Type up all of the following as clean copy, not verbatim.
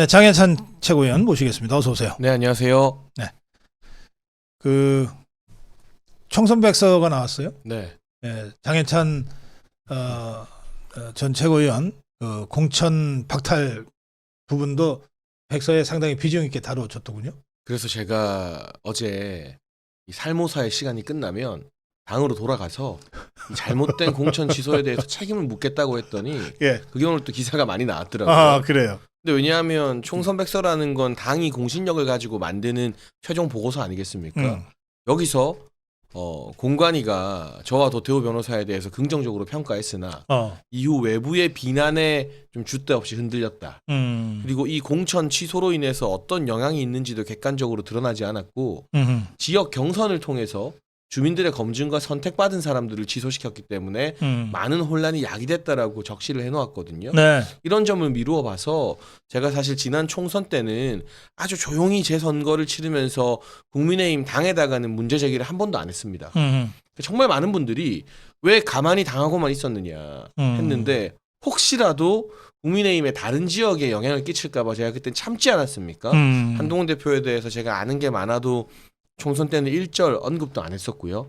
네, 장해찬 최고위원 모시겠습니다. 어서 오세요. 네, 안녕하세요. 그 총선 백서가 나왔어요. 네. 네, 장해찬 전 최고위원 그 공천 박탈 부분도 백서에 상당히 비중 있게 다루어졌더군요. 그래서 제가 어제 이 살모사의 시간이 끝나면 당으로 돌아가서 이 잘못된 공천 취소에 대해서 책임을 묻겠다고 했더니 예. 그게 오늘 또 기사가 많이 나왔더라고요. 아, 그래요. 근데 왜냐하면 총선 백서라는 건 당이 공신력을 가지고 만드는 최종 보고서 아니겠습니까? 여기서 공관위가 저와 도태우 변호사에 대해서 긍정적으로 평가했으나 이후 외부의 비난에 좀 줏대 없이 흔들렸다. 그리고 이 공천 취소로 인해서 어떤 영향이 있는지도 객관적으로 드러나지 않았고 지역 경선을 통해서 주민들의 검증과 선택받은 사람들을 취소시켰기 때문에 많은 혼란이 야기됐다라고 적시를 해놓았거든요. 네. 이런 점을 미루어 봐서 제가 사실 지난 총선 때는 아주 조용히 제 선거를 치르면서 국민의힘 당에다가는 문제 제기를 한 번도 안 했습니다. 정말 많은 분들이 왜 가만히 당하고만 있었느냐 했는데 혹시라도 국민의힘의 다른 지역에 영향을 끼칠까 봐 제가 그때 참지 않았습니까? 한동훈 대표에 대해서 제가 아는 게 많아도 총선 때는 일절 언급도 안 했었고요.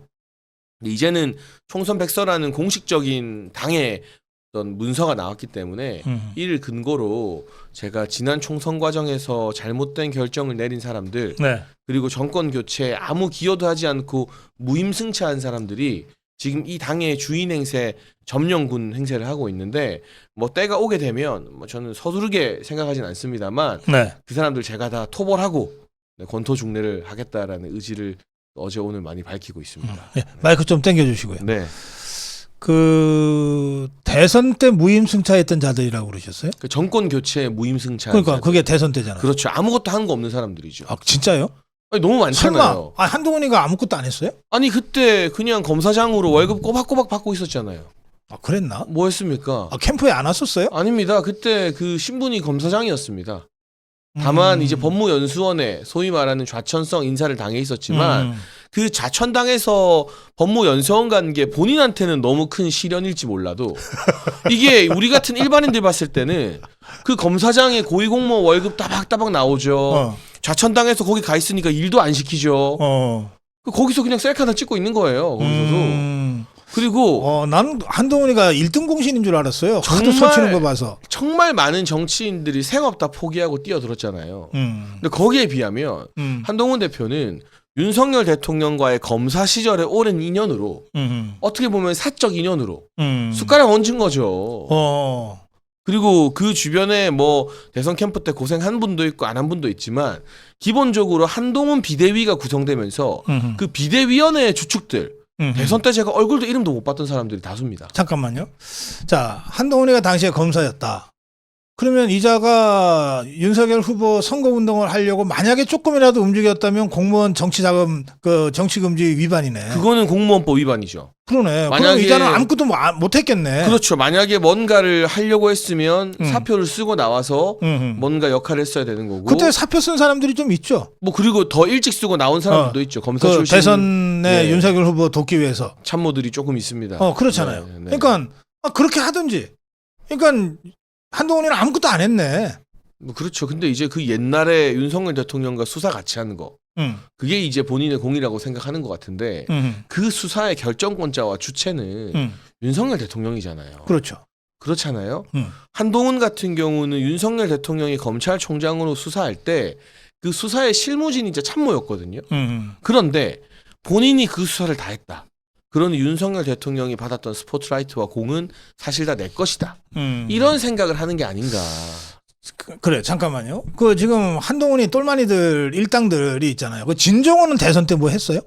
근데 이제는 총선 백서라는 공식적인 당의 어떤 문서가 나왔기 때문에 이를 근거로 제가 지난 총선 과정에서 잘못된 결정을 내린 사람들 네. 그리고 정권 교체에 아무 기여도 하지 않고 무임승차한 사람들이 지금 이 당의 주인 행세 점령군 행세를 하고 있는데 뭐 때가 오게 되면 뭐 저는 서두르게 생각하진 않습니다만 네. 그 사람들 제가 다 토벌하고 권토 중례를 하겠다라는 의지를 어제 오늘 많이 밝히고 있습니다. 네. 마이크 좀 당겨주시고요. 네. 그 대선 때 무임승차했던 자들이라고 그러셨어요? 그 정권 교체 무임승차. 그러니까 그게 대선 때잖아요. 그렇죠. 아무것도 하는 거 없는 사람들이죠. 아, 진짜요? 아니, 너무 많잖아요. 설마 한동훈이가 아무것도 안 했어요? 아니 그때 그냥 검사장으로 월급 꼬박꼬박 받고 있었잖아요. 아, 그랬나? 뭐 했습니까? 아, 캠프에 안 왔었어요? 아닙니다. 그때 그 신분이 검사장이었습니다. 다만 이제 법무연수원에 소위 말하는 좌천성 인사를 당해 있었지만 그 좌천당에서 법무연수원 간 게 본인한테는 너무 큰 시련일지 몰라도 이게 우리 같은 일반인들 봤을 때는 그 검사장의 고위공무원 월급 따박따박 나오죠. 좌천당에서 거기 가 있으니까 일도 안 시키죠. 거기서 그냥 셀카 하나 찍고 있는 거예요. 거기서도. 그리고 나는 한동훈이가 1등 공신인 줄 알았어요. 하도 설치는 거 봐서. 정말 많은 정치인들이 생업 다 포기하고 뛰어들었잖아요. 근데 거기에 비하면 한동훈 대표는 윤석열 대통령과의 검사 시절의 오랜 인연으로 어떻게 보면 사적 인연으로 숟가락 얹은 거죠. 그리고 그 주변에 뭐 대선 캠프 때 고생한 분도 있고 안 한 분도 있지만 기본적으로 한동훈 비대위가 구성되면서 그 비대위원회의 주축들 대선 때 제가 얼굴도 이름도 못 봤던 사람들이 다수입니다. 잠깐만요. 자, 한동훈이가 당시에 검사였다. 그러면 이자가 윤석열 후보 선거운동을 하려고 만약에 조금이라도 움직였다면 공무원 정치자금 그 정치금지 위반이네. 그거는 공무원법 위반이죠. 그러네. 만약에 그럼 이자는 아무것도 못했겠네. 그렇죠. 만약에 뭔가를 하려고 했으면 사표를 쓰고 나와서 뭔가 역할을 했어야 되는 거고. 그때 사표 쓴 사람들이 좀 있죠. 뭐 그리고 더 일찍 쓰고 나온 사람들도 있죠. 검사 그 출신 대선에 네. 윤석열 후보 돕기 위해서 참모들이 조금 있습니다. 그렇잖아요. 네, 네. 그러니까 그렇게 하든지. 그러니까 한동훈이는 아무것도 안 했네. 뭐 그렇죠. 근데 이제 그 옛날에 윤석열 대통령과 수사 같이 하는 거. 그게 이제 본인의 공이라고 생각하는 것 같은데 그 수사의 결정권자와 주체는 윤석열 대통령이잖아요. 그렇죠. 그렇잖아요. 한동훈 같은 경우는 윤석열 대통령이 검찰총장으로 수사할 때 그 수사의 실무진이자 참모였거든요. 그런데 본인이 그 수사를 다 했다. 그러니 윤석열 대통령이 받았던 스포트라이트와 공은 사실 다 내 것이다. 이런 생각을 하는 게 아닌가. 그래, 잠깐만요. 그 지금 한동훈이 똘마니들 일당들이 있잖아요. 그 진종호는 대선 때 뭐 했어요?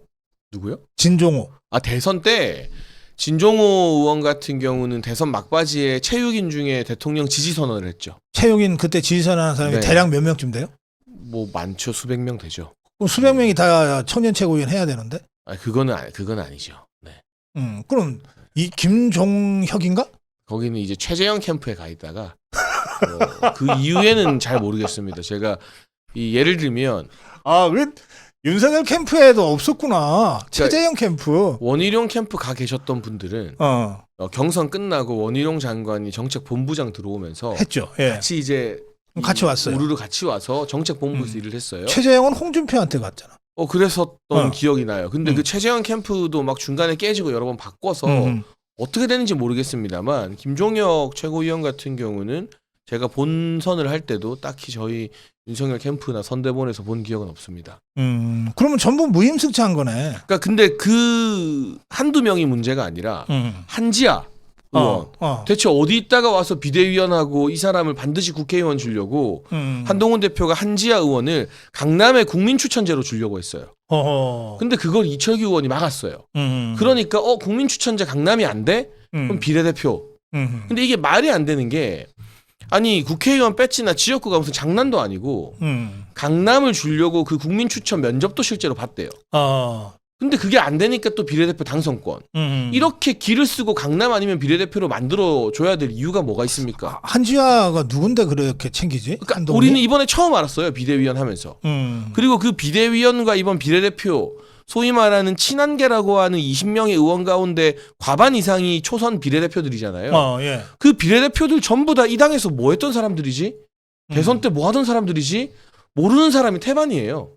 누구요? 진종호. 아, 대선 때 진종호 의원 같은 경우는 대선 막바지에 체육인 중에 대통령 지지 선언을 했죠. 최용인 그때 지지선하는 사람이 네. 대략 몇 명쯤 돼요? 뭐 많죠. 수백 명 되죠. 그럼 수백 명이 다 청년 최고위원 해야 되는데? 아, 그건 아니죠. 네. 그럼 이 김종혁인가? 거기는 이제 최재형 캠프에 가 있다가 그 이후에는 잘 모르겠습니다. 제가 예를 들면 왜 윤석열 캠프에도 없었구나. 최재형 캠프. 원희룡 캠프 가 계셨던 분들은 경선 끝나고 원희룡 장관이 정책본부장 들어오면서 했죠. 예. 같이 이제 같이 왔어요. 우르르 같이 와서 정책본부에서 일을 했어요. 최재형은 홍준표한테 갔잖아. 그랬었던 기억이 나요. 근데 그 최재형 캠프도 막 중간에 깨지고 여러 번 바꿔서 어떻게 되는지 모르겠습니다만 김종혁 최고위원 같은 경우는 제가 본선을 할 때도 딱히 저희 윤석열 캠프나 선대본에서 본 기억은 없습니다. 그러면 전부 무임승차한 거네. 그러니까 근데 그 한두 명이 문제가 아니라 한지아 의원 대체 어디 있다가 와서 비대위원하고 이 사람을 반드시 국회의원 주려고 한동훈 대표가 한지아 의원을 강남의 국민추천제로 주려고 했어요. 근데 그걸 이철규 의원이 막았어요. 그러니까 국민추천제 강남이 안 돼? 그럼 비례대표. 근데 이게 말이 안 되는 게 아니 국회의원 배지나 지역구가 무슨 장난도 아니고 강남을 주려고 그 국민추천 면접도 실제로 봤대요. 근데 그게 안 되니까 또 비례대표 당선권. 이렇게 길을 쓰고 강남 아니면 비례대표로 만들어줘야 될 이유가 뭐가 있습니까? 한지아가 누군데 그렇게 챙기지? 그러니까 우리는 이번에 처음 알았어요. 비대위원 하면서. 그리고 그 비대위원과 이번 비례대표 소위 말하는 친한계라고 하는 20명의 의원 가운데 과반 이상이 초선 비례대표들이잖아요. 예. 그 비례대표들 전부 다 이 당에서 뭐 했던 사람들이지? 대선 때 뭐 하던 사람들이지? 모르는 사람이 태반이에요.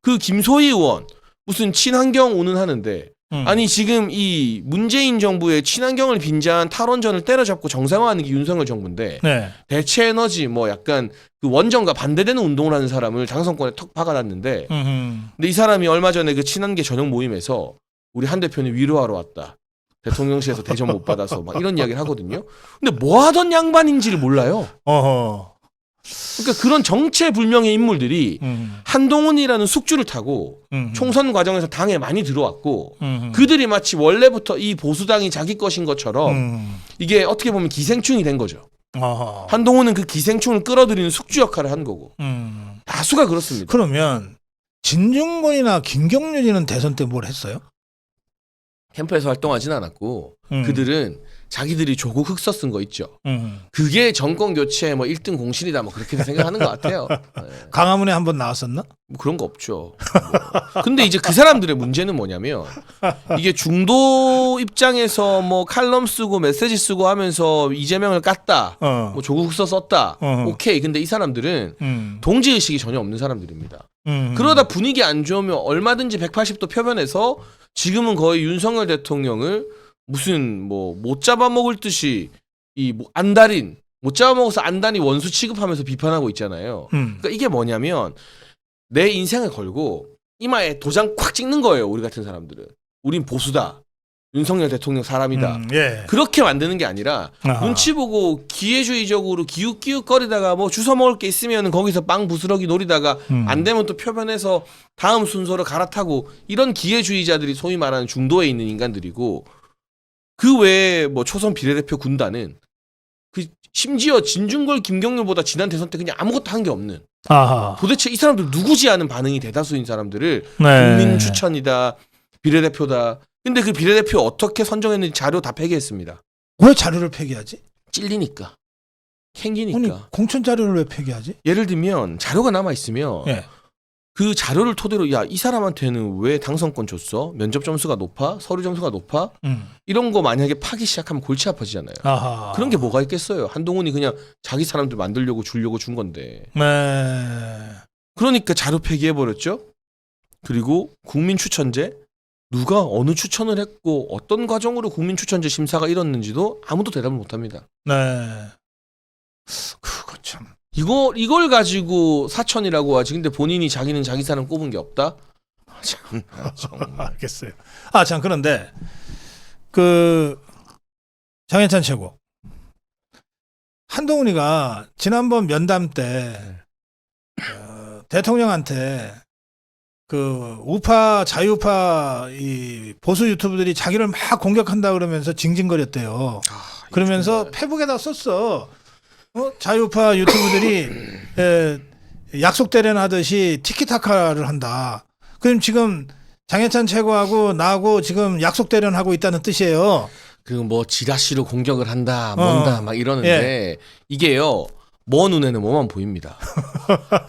그 김소희 의원 무슨 친환경 오는 하는데 아니 지금 이 문재인 정부의 친환경을 빈자한 탈원전을 때려잡고 정상화하는 게 윤석열 정부인데 네. 대체에너지 뭐 약간 그 원전과 반대되는 운동을 하는 사람을 당선권에 턱 박아놨는데 근데 이 사람이 얼마 전에 그 친한계 전용 모임에서 우리 한 대표님 위로하러 왔다. 대통령실에서 대접 못 받아서 막 이런 이야기를 하거든요. 근데 뭐 하던 양반인지를 몰라요. 그러니까 그런 정체불명의 인물들이 한동훈이라는 숙주를 타고 총선 과정에서 당에 많이 들어왔고 그들이 마치 원래부터 이 보수당이 자기 것인 것처럼 이게 어떻게 보면 기생충이 된 거죠. 한동훈은 그 기생충을 끌어들이는 숙주 역할을 한 거고 다수가 그렇습니다. 그러면 진중권이나 김경률이는 대선 때 뭘 했어요? 캠프에서 활동하진 않았고 그들은 자기들이 조국 흑서 쓴 거 있죠. 그게 정권 교체 뭐 1등 공신이다 뭐 그렇게 생각하는 것 같아요. 네. 강화문에 한번 나왔었나? 뭐 그런 거 없죠. 근데 이제 그 사람들의 문제는 뭐냐면 이게 중도 입장에서 뭐 칼럼 쓰고 메시지 쓰고 하면서 이재명을 깠다. 뭐 조국 흑서 썼다. 오케이. 근데 이 사람들은 동지의식이 전혀 없는 사람들입니다. 그러다 분위기 안 좋으면 얼마든지 180도 표변해서 지금은 거의 윤석열 대통령을 무슨 뭐 못 잡아먹을 듯이 이 뭐 안달인 못 잡아먹어서 안달이 원수 취급하면서 비판하고 있잖아요. 그러니까 이게 뭐냐면 내 인생을 걸고 이마에 도장 콱 찍는 거예요. 우리 같은 사람들은. 우린 보수다. 윤석열 대통령 사람이다. 예. 그렇게 만드는 게 아니라 눈치 보고 기회주의적으로 기웃기웃거리다가 뭐 주워 먹을 게 있으면 거기서 빵 부스러기 노리다가 안 되면 또 표변해서 다음 순서를 갈아타고 이런 기회주의자들이 소위 말하는 중도에 있는 인간들이고 그 외에 뭐 초선 비례대표 군단은 그 심지어 진중걸 김경률보다 지난 대선 때 그냥 아무것도 한 게 없는 도대체 이 사람들 누구지 하는 반응이 대다수인 사람들을 국민 추천이다 비례대표다. 근데 그 비례대표 어떻게 선정했는지 자료 다 폐기했습니다. 왜 자료를 폐기하지? 찔리니까. 캥기니까. 아니, 공천 자료를 왜 폐기하지? 예를 들면 자료가 남아있으면 예. 그 자료를 토대로 야, 이 사람한테는 왜 당선권 줬어? 면접 점수가 높아? 서류 점수가 높아? 이런 거 만약에 파기 시작하면 골치 아파지잖아요. 그런 게 뭐가 있겠어요. 한동훈이 그냥 자기 사람들 만들려고 주려고 준 건데. 네. 그러니까 자료 폐기해버렸죠. 그리고 국민 추천제 누가 어느 추천을 했고 어떤 과정으로 국민 추천제 심사가 이뤘는지도 아무도 대답을 못합니다. 네. 그거 참. 이걸 가지고 사천이라고 하지. 근데 본인이 자기는 자기 사람 꼽은 게 없다. 참 정말. 알겠어요. 참 그런데 그 장해찬 최고 한동훈이가 지난번 면담 때 대통령한테 그 우파 자유파 이 보수 유튜브들이 자기를 막 공격한다 그러면서 징징거렸대요. 그러면서 페북에다 썼어. 자유파 유튜브들이 약속 대련하듯이 티키타카를 한다. 그럼 지금 장해찬 최고하고 나하고 지금 약속 대련하고 있다는 뜻이에요. 그 뭐 지라시로 공격을 한다, 뭔다 막 이러는데 이게요. 뭐 눈에는 뭐만 보입니다.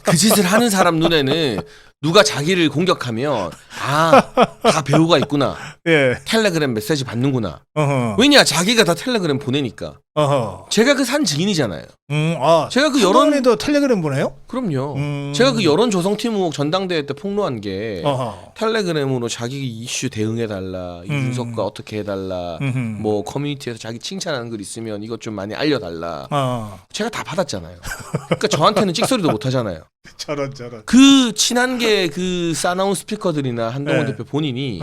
그 짓을 하는 사람 눈에는 누가 자기를 공격하면 다 배우가 있구나. 예. 텔레그램 메시지 받는구나. 왜냐 자기가 다 텔레그램 보내니까. 어허. 제가 그 산 증인이잖아요. 아, 제가 그 한동훈이도 텔레그램 보내요? 그럼요. 제가 그 여론 조성팀 의혹 전당대회 때 폭로한 게 어허. 텔레그램으로 자기 이슈 대응해달라, 이준석과 어떻게 해달라, 뭐 커뮤니티에서 자기 칭찬하는 글 있으면 이것 좀 많이 알려달라. 제가 다 받았잖아요. 그러니까 저한테는 찍소리도 못 하잖아요. 저런. 그 친한 게 그 싸나운 스피커들이나 한동훈 네. 대표 본인이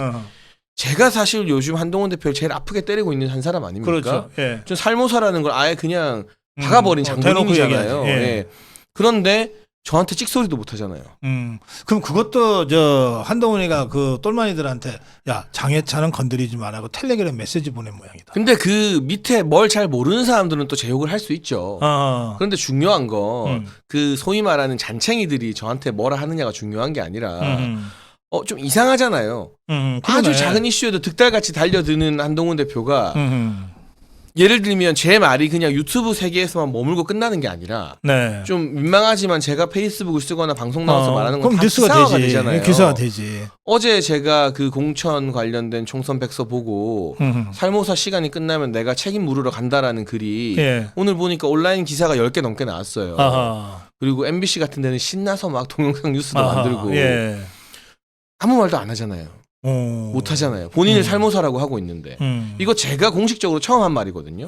제가 사실 요즘 한동훈 대표를 제일 아프게 때리고 있는 한 사람 아닙니까? 그렇죠. 예. 전 살모사라는 걸 아예 그냥 박아버린 장본인이잖아요. 대놓고 얘기하지. 예. 예. 그런데 저한테 찍소리도 못 하잖아요. 그럼 그것도 저 한동훈이가 그 똘마니들한테 야 장해찬은 건드리지 말라고 텔레그램 메시지 보낸 모양이다. 근데 그 밑에 뭘 잘 모르는 사람들은 또 제 욕을 할 수 있죠. 그런데 중요한 건 그 소위 말하는 잔챙이들이 저한테 뭐라 하느냐가 중요한 게 아니라 좀 이상하잖아요. 아주 작은 이슈에도 득달같이 달려드는 한동훈 대표가 예를 들면 제 말이 그냥 유튜브 세계에서만 머물고 끝나는 게 아니라 네. 좀 민망하지만 제가 페이스북을 쓰거나 방송 나와서 말하는 건 그럼 다 뉴스가 기사화가 되지. 되잖아요. 기사가 되지. 어제 제가 그 공천 관련된 총선 백서 보고 살모사 시간이 끝나면 내가 책임 물으러 간다라는 글이 예. 오늘 보니까 온라인 기사가 10개 넘게 나왔어요. 아하. 그리고 MBC 같은 데는 신나서 막 동영상 뉴스도 아하. 만들고 예. 아무 말도 안 하잖아요. 못 하잖아요. 본인을 살모사라고 하고 있는데 이거 제가 공식적으로 처음 한 말이거든요.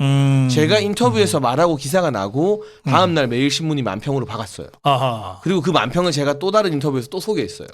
제가 인터뷰에서 말하고 기사가 나고 다음날 매일신문이 만평으로 박았어요. 아하. 그리고 그 만평을 제가 또 다른 인터뷰에서 또 소개했어요.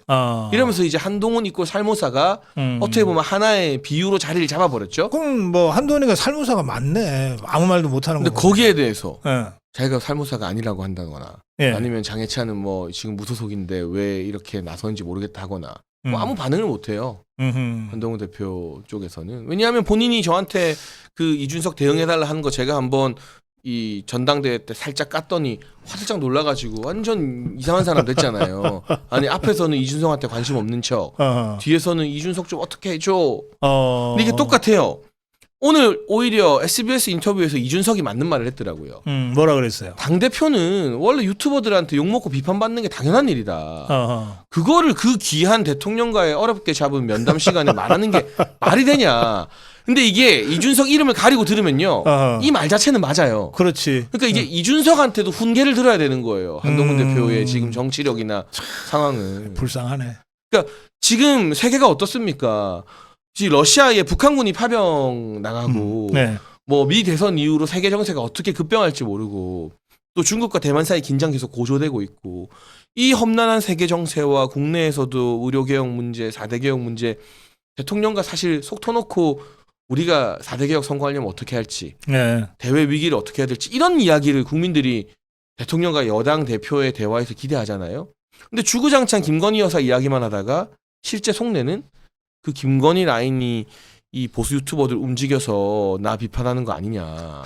이러면서 이제 한동훈 이꼴 살모사가 어떻게 보면 하나의 비유로 자리를 잡아버렸죠. 그럼 뭐 한동훈이가 살모사가 맞네. 아무 말도 못하는 근데 거. 거기에 대해서 예. 자기가 살모사가 아니라고 한다거나 예. 아니면 장해찬은 뭐 지금 무소속인데 왜 이렇게 나서는지 모르겠다 하거나 뭐 아무 반응을 못해요. 한동훈 대표 쪽에서는. 왜냐하면 본인이 저한테 그 이준석 대응해달라 하는 거 제가 한번 이 전당대회 때 살짝 깠더니 화들짝 놀라가지고 완전 이상한 사람 됐잖아요. 아니 앞에서는 이준석한테 관심 없는 척 뒤에서는 이준석 좀 어떻게 해줘. 근데 이게 똑같아요. 오늘 오히려 SBS 인터뷰에서 이준석이 맞는 말을 했더라고요. 뭐라 그랬어요? 당대표는 원래 유튜버들한테 욕먹고 비판받는 게 당연한 일이다. 그거를 그 귀한 대통령과의 어렵게 잡은 면담 시간에 말하는 게 말이 되냐. 근데 이게 이준석 이름을 가리고 들으면요. 이 말 자체는 맞아요. 그렇지. 그러니까 이제 이준석한테도 훈계를 들어야 되는 거예요. 한동훈 대표의 지금 정치력이나 상황은. 불쌍하네. 그러니까 지금 세계가 어떻습니까? 지금 러시아에 북한군이 파병 나가고 네. 뭐 미 대선 이후로 세계 정세가 어떻게 급변할지 모르고 또 중국과 대만 사이 긴장 계속 고조되고 있고 이 험난한 세계 정세와 국내에서도 의료 개혁 문제, 4대 개혁 문제 대통령과 사실 속 터놓고 우리가 4대 개혁 성공하려면 어떻게 할지 네. 대외 위기를 어떻게 해야 될지 이런 이야기를 국민들이 대통령과 여당 대표의 대화에서 기대하잖아요. 근데 주구장창 김건희 여사 이야기만 하다가 실제 속내는 그 김건희 라인이 이 보수 유튜버들 움직여서 나 비판하는 거 아니냐.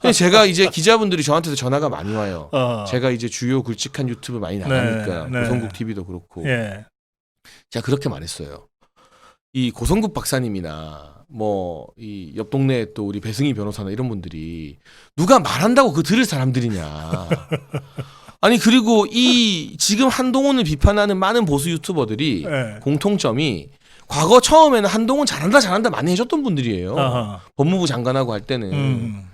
근데 제가 이제 기자분들이 저한테도 전화가 많이 와요. 제가 이제 주요 굵직한 유튜브 많이 나가니까 네. 고성국 TV도 그렇고. 예. 제가 그렇게 말했어요. 이 고성국 박사님이나 뭐 이 옆 동네에 또 우리 배승희 변호사나 이런 분들이 누가 말한다고 그 들을 사람들이냐. 아니 그리고 이 지금 한동훈을 비판하는 많은 보수 유튜버들이 네. 공통점이 과거 처음에는 한동훈 잘한다 많이 해줬던 분들이에요. 법무부 장관하고 할 때는.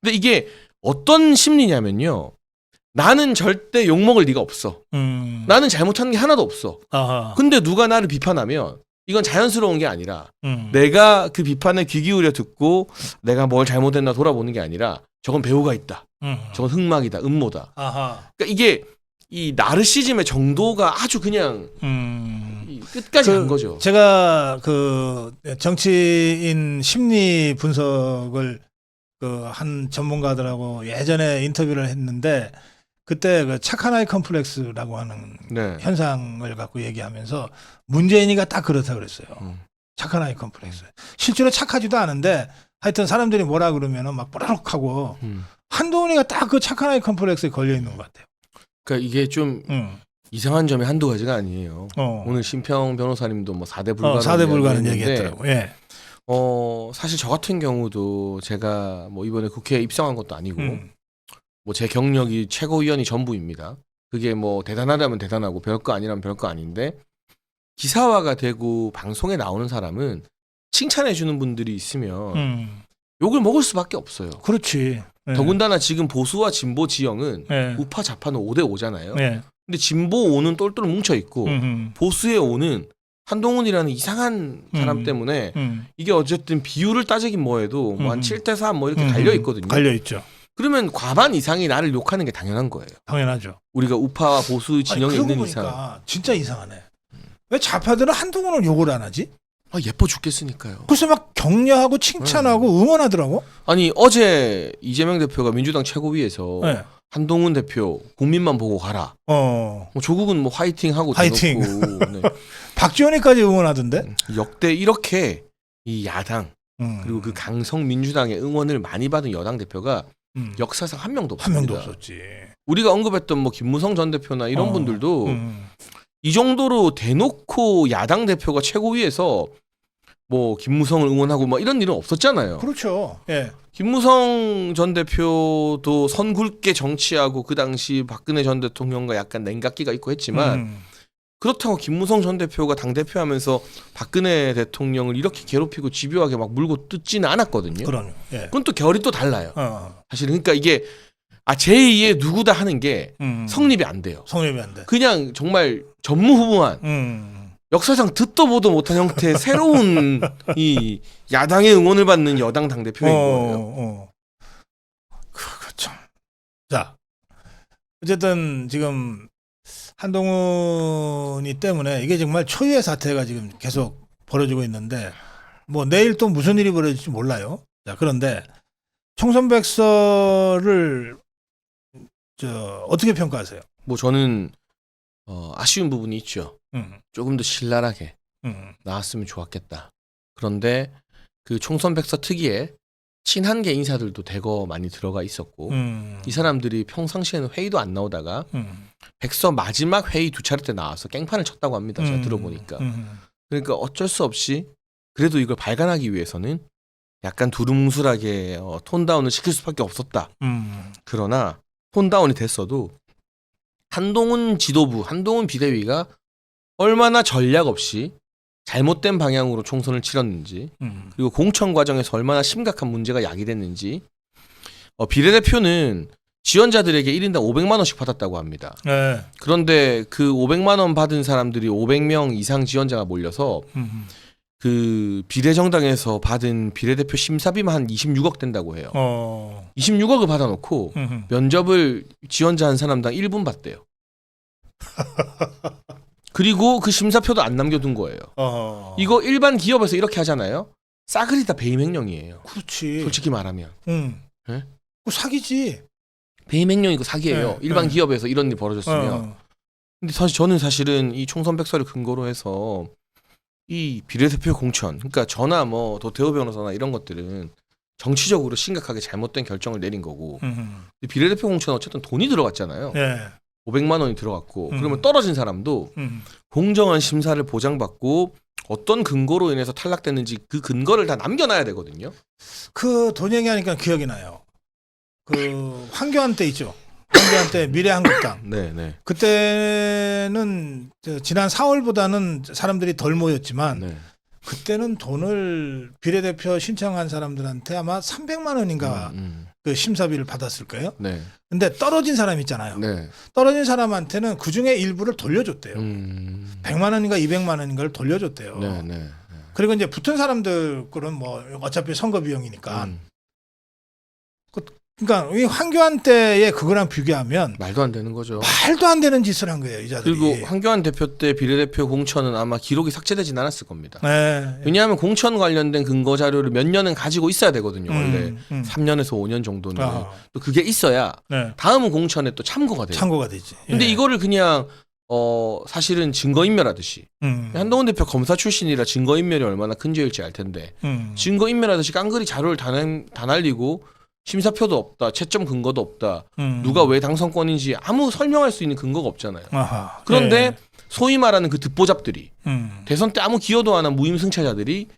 근데 이게 어떤 심리냐면요. 나는 절대 욕먹을 리가 없어. 나는 잘못한 게 하나도 없어. 근데 누가 나를 비판하면 이건 자연스러운 게 아니라 내가 그 비판에 귀 기울여 듣고 내가 뭘 잘못했나 돌아보는 게 아니라 저건 배우가 있다. 저건 흑막이다. 음모다. 그러니까 이게 이 나르시즘의 정도가 아주 그냥 이 끝까지 간 거죠. 제가 그 정치인 심리 분석을 그 한 전문가들하고 예전에 인터뷰를 했는데 그때 그 착한 아이 컴플렉스라고 하는 네. 현상을 갖고 얘기하면서 문재인이가 딱 그렇다 그랬어요. 착한 아이 컴플렉스. 실제로 착하지도 않은데 하여튼 사람들이 뭐라 그러면은 막 뽀라록하고 한동훈이가 딱 그 착한 아이 컴플렉스에 걸려 있는 것 같아요. 그러니까 이게 좀 이상한 점이 한두 가지가 아니에요. 오늘 심평 변호사님도 뭐 4대 불가능 4대 불가능 얘기했더라고. 예. 사실 저 같은 경우도 제가 뭐 이번에 국회에 입성한 것도 아니고 뭐 제 경력이 최고위원이 전부입니다. 그게 뭐 대단하다면 대단하고 별거 아니라면 별거 아닌데 기사화가 되고 방송에 나오는 사람은 칭찬해 주는 분들이 있으면 욕을 먹을 수밖에 없어요. 그렇지. 예. 더군다나 지금 보수와 진보 지형은 예. 우파 좌파는 5대5잖아요. 예. 근데 진보 5는 똘똘 뭉쳐 있고 보수의 5는 한동훈이라는 이상한 사람 때문에 이게 어쨌든 비율을 따지긴 뭐해도 뭐 한 7대3 뭐 이렇게 갈려 있거든요. 갈려 있죠. 그러면 과반 이상이 나를 욕하는 게 당연한 거예요. 당연하죠. 우리가 우파와 보수 진영에 아니, 있는 이상. 보니까 진짜 이상하네. 왜 좌파들은 한동훈을 욕을 안 하지? 아, 예뻐 죽겠으니까요. 그래서 막 격려하고 칭찬하고 응원하더라고. 아니 어제 이재명 대표가 민주당 최고위에서 네. 한동훈 대표 국민만 보고 가라. 뭐 조국은 뭐 화이팅 하고 화이팅. 대놓고 네. 박지원이까지 응원하던데. 역대 이렇게 이 야당 그리고 그 그 강성 민주당의 응원을 많이 받은 여당 대표가 역사상 한 명도 한 없습니다. 명도 없었지. 우리가 언급했던 뭐 김무성 전 대표나 이런 분들도 음. 이 정도로 대놓고 야당 대표가 최고위에서 뭐 김무성을 응원하고 뭐 이런 일은 없었잖아요. 그렇죠. 예. 김무성 전 대표도 선굵게 정치하고 그 당시 박근혜 전 대통령과 약간 냉각기가 있고 했지만 그렇다고 김무성 전 대표가 당대표하면서 박근혜 대통령을 이렇게 괴롭히고 집요하게 막 물고 뜯지는 않았거든요. 그럼요. 예. 그건 또 결이 또 달라요. 어. 사실은 그러니까 이게 제2의 누구다 하는 게 성립이 안 돼요. 성립이 안 돼. 그냥 정말 전무후무한 역사상 듣도 보도 못한 형태의 새로운 이 야당의 응원을 받는 여당 당대표인 거예요. 그렇죠. 자, 어쨌든 지금 한동훈이 때문에 이게 정말 초유의 사태가 지금 계속 벌어지고 있는데 뭐 내일 또 무슨 일이 벌어질지 몰라요. 자, 그런데 총선 백서를 어떻게 평가하세요? 뭐 저는 아쉬운 부분이 있죠. 조금 더 신랄하게 나왔으면 좋았겠다. 그런데 그 총선 백서 특이에 친한계 인사들도 대거 많이 들어가 있었고 이 사람들이 평상시에는 회의도 안 나오다가 백서 마지막 회의 2차례 때 나와서 깽판을 쳤다고 합니다. 제가 들어보니까. 그러니까 어쩔 수 없이 그래도 이걸 발간하기 위해서는 약간 두루뭉술하게 톤다운을 시킬 수밖에 없었다. 그러나 톤다운이 됐어도 한동훈 지도부, 한동훈 비대위가 얼마나 전략 없이 잘못된 방향으로 총선을 치렀는지 그리고 공천 과정에서 얼마나 심각한 문제가 야기됐는지 비례대표는 지원자들에게 1인당 500만 원씩 받았다고 합니다. 네. 그런데 그 500만 원 받은 사람들이 500명 이상 지원자가 몰려서 그 비례정당에서 받은 비례대표 심사비만 한 26억 된다고 해요. 26억을 받아놓고 면접을 지원자 한 사람당 1분 받대요. 그리고 그 심사표도 안 남겨둔 거예요. 이거 일반 기업에서 이렇게 하잖아요. 싸그리 다 배임 행령이에요. 그렇지. 솔직히 말하면. 네? 그 사기지. 배임 행령이고 사기예요. 네, 일반 네. 기업에서 이런 일이 벌어졌으면. 근데 사실 저는 사실은 이 총선 백서를 근거로 해서 이 비례대표 공천, 그러니까 저나 뭐 도태호 변호사나 이런 것들은 정치적으로 심각하게 잘못된 결정을 내린 거고 비례대표 공천은 어쨌든 돈이 들어갔잖아요. 네. 500만 원이 들어갔고 그러면 떨어진 사람도 공정한 심사를 보장받고 어떤 근거로 인해서 탈락됐는지 그 근거를 다 남겨놔야 되거든요. 그 돈 얘기하니까 기억이 나요. 그 황교안 때 있죠. 황교안 때 미래한국당. 네. 그때는 지난 4월보다는 사람들이 덜 모였지만 네. 그때는 돈을 비례대표 신청한 사람들한테 아마 300만 원인가 그 심사비를 받았을 거예요. 네. 근데 떨어진 사람 있잖아요. 네. 떨어진 사람한테는 그 중에 일부를 돌려줬대요. 100만 원인가 200만 원인가를 돌려줬대요. 네. 그리고 이제 붙은 사람들 그런 뭐 어차피 선거 비용이니까. 그러니까 이 황교안 때의 그거랑 비교하면 말도 안 되는 거죠. 말도 안 되는 짓을 한 거예요, 이 자들이. 그리고 황교안 대표 때 비례대표 공천은 아마 기록이 삭제되진 않았을 겁니다. 네. 왜냐하면 공천 관련된 근거 자료를 몇 년은 가지고 있어야 되거든요. 원래 3년에서 5년 정도는. 또 그게 있어야 네. 다음 공천에 또 참고가 돼요. 참고가 되지. 근데 예. 이거를 그냥 사실은 증거인멸하듯이 한동훈 대표 검사 출신이라 증거인멸이 얼마나 큰 죄일지 알 텐데 증거인멸하듯이 깡그리 자료를 다 날리고 심사표도 없다, 채점 근거도 없다, 누가 왜 당선권인지 아무 설명할 수 있는 근거가 없잖아요. 아하. 그런데 예. 소위 말하는 그 듣보잡들이 대선 때 아무 기여도 안 한 무임승차자들이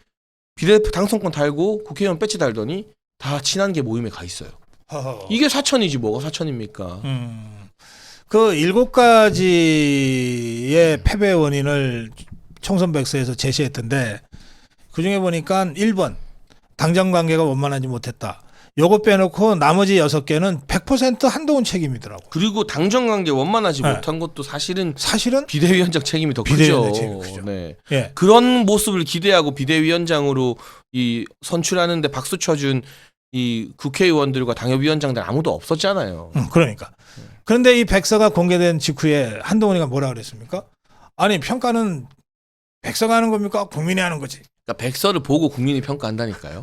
비례대표 당선권 달고 국회의원 배지 달더니 다 친한계 모임에 가 있어요. 허허. 이게 사천이지 뭐가 사천입니까? 그 7가지의 패배 원인을 총선 백서에서 제시했던데 그중에 보니까 1번 당정 관계가 원만하지 못했다. 요거 빼놓고 나머지 6개는 100% 한동훈 책임이더라고. 그리고 당정 관계 원만하지 네. 못한 것도 사실은 사실은 비대위원장 책임이 더 크죠. 비대위원장 책임이 크죠. 네. 예. 그런 모습을 기대하고 비대위원장으로 이 선출하는데 박수 쳐준 이 국회의원들과 당협위원장들 아무도 없었잖아요. 그러니까. 그런데 이 백서가 공개된 직후에 한동훈이가 뭐라 그랬습니까? 아니 평가는 백서가 하는 겁니까? 국민이 하는 거지. 그러니까 백서를 보고 국민이 평가한다니까요.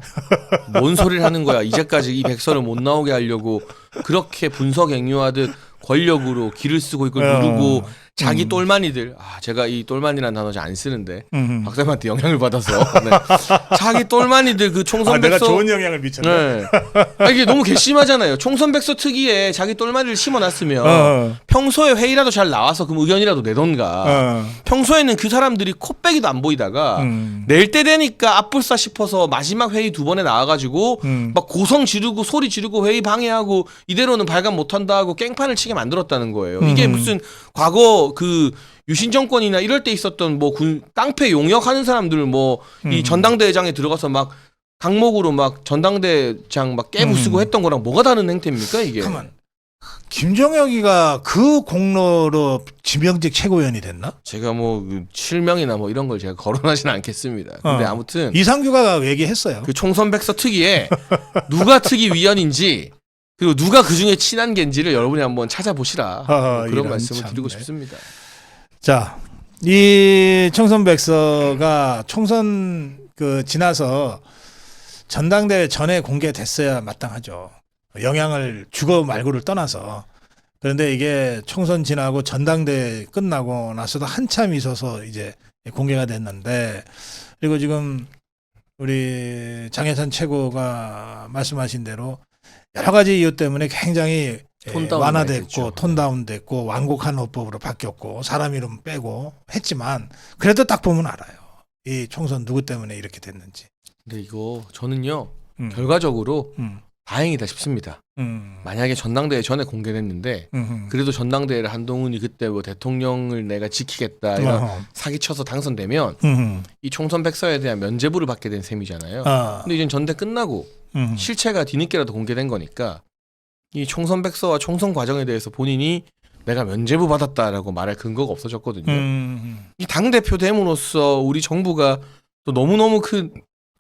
뭔 소리를 하는 거야. 이제까지 이 백서를 못 나오게 하려고 그렇게 분석행위하듯 권력으로 기를 쓰고 이걸 누르고 자기 똘마니들, 제가 이 똘마니라는 단어 잘 안 쓰는데 박사님한테 영향을 받아서 네. 자기 똘마니들 그 총선 백서 내가 좋은 영향을 미쳤네. 네. 이게 너무 괘씸하잖아요. 총선 백서 특위에 자기 똘마니를 심어놨으면 평소에 회의라도 잘 나와서 그럼 의견이라도 내던가. 평소에는 그 사람들이 코빼기도 안 보이다가 낼 때 되니까 앞불싸 싶어서 마지막 회의 2번에 나와가지고 막 고성 지르고 소리 지르고 회의 방해하고 이대로는 발간 못한다 하고 깽판을 치게 만들었다는 거예요. 이게 무슨 과거 그 유신 정권이나 이럴 때 있었던 뭐 깡패 용역하는 사람들 뭐 이 전당대회장에 들어가서 막 강목으로 막 전당대회장 막 깨부수고 했던 거랑 뭐가 다른 행태입니까 이게? 가만. 김정혁이가 그 공로로 지명직 최고위원이 됐나? 제가 뭐 실명이나 뭐 이런 걸 제가 거론하지는 않겠습니다. 근데 아무튼 이상규가 얘기했어요. 그 총선 백서 특위에 누가 특위위원인지 그리고 누가 그 중에 친한 겐지를 여러분이 한번 찾아보시라. 그런 말씀을 드리고 싶습니다. 자, 이 총선 백서가 총선 그 지나서 전당대회 전에 공개됐어야 마땅하죠. 영향을 주고 말고를 떠나서. 그런데 이게 총선 지나고 전당대회 끝나고 나서도 한참 있어서 이제 공개가 됐는데, 그리고 지금 우리 장혜선 최고가 말씀하신 대로 여러 가지 이유 때문에 굉장히 완화됐고 톤다운됐고 완곡한 어법으로 바뀌었고 사람 이름 빼고 했지만 그래도 딱 보면 알아요. 이 총선 누구 때문에 이렇게 됐는지. 근데 이거 저는요 결과적으로 다행이다 싶습니다. 만약에 전당대회 전에 공개됐는데 그래도 전당대회를 한동훈이 그때 뭐 대통령을 내가 지키겠다 이런 사기쳐서 당선되면 이 총선 백서에 대한 면죄부를 받게 된 셈이잖아요. 근데 이제 전대 끝나고 실체가 뒤늦게라도 공개된 거니까 이 총선 백서와 총선 과정에 대해서 본인이 내가 면죄부 받았다라고 말할 근거가 없어졌거든요. 이 당대표 됨으로써 우리 정부가 또 너무너무 큰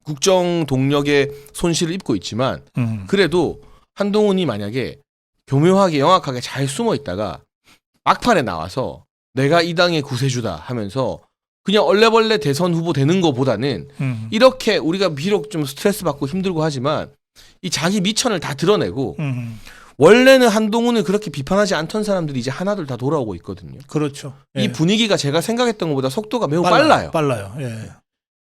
국정 동력의 손실을 입고 있지만 그래도 한동훈이 만약에 교묘하게 영악하게 잘 숨어 있다가 막판에 나와서 내가 이 당의 구세주다 하면서 그냥 얼레벌레 대선 후보 되는 것보다는 이렇게 우리가 비록 좀 스트레스 받고 힘들고 하지만 이 자기 미천을 다 드러내고 원래는 한동훈을 그렇게 비판하지 않던 사람들이 이제 하나둘 다 돌아오고 있거든요. 그렇죠. 예. 이 분위기가 제가 생각했던 것보다 속도가 매우 빨라요. 빨라요. 예.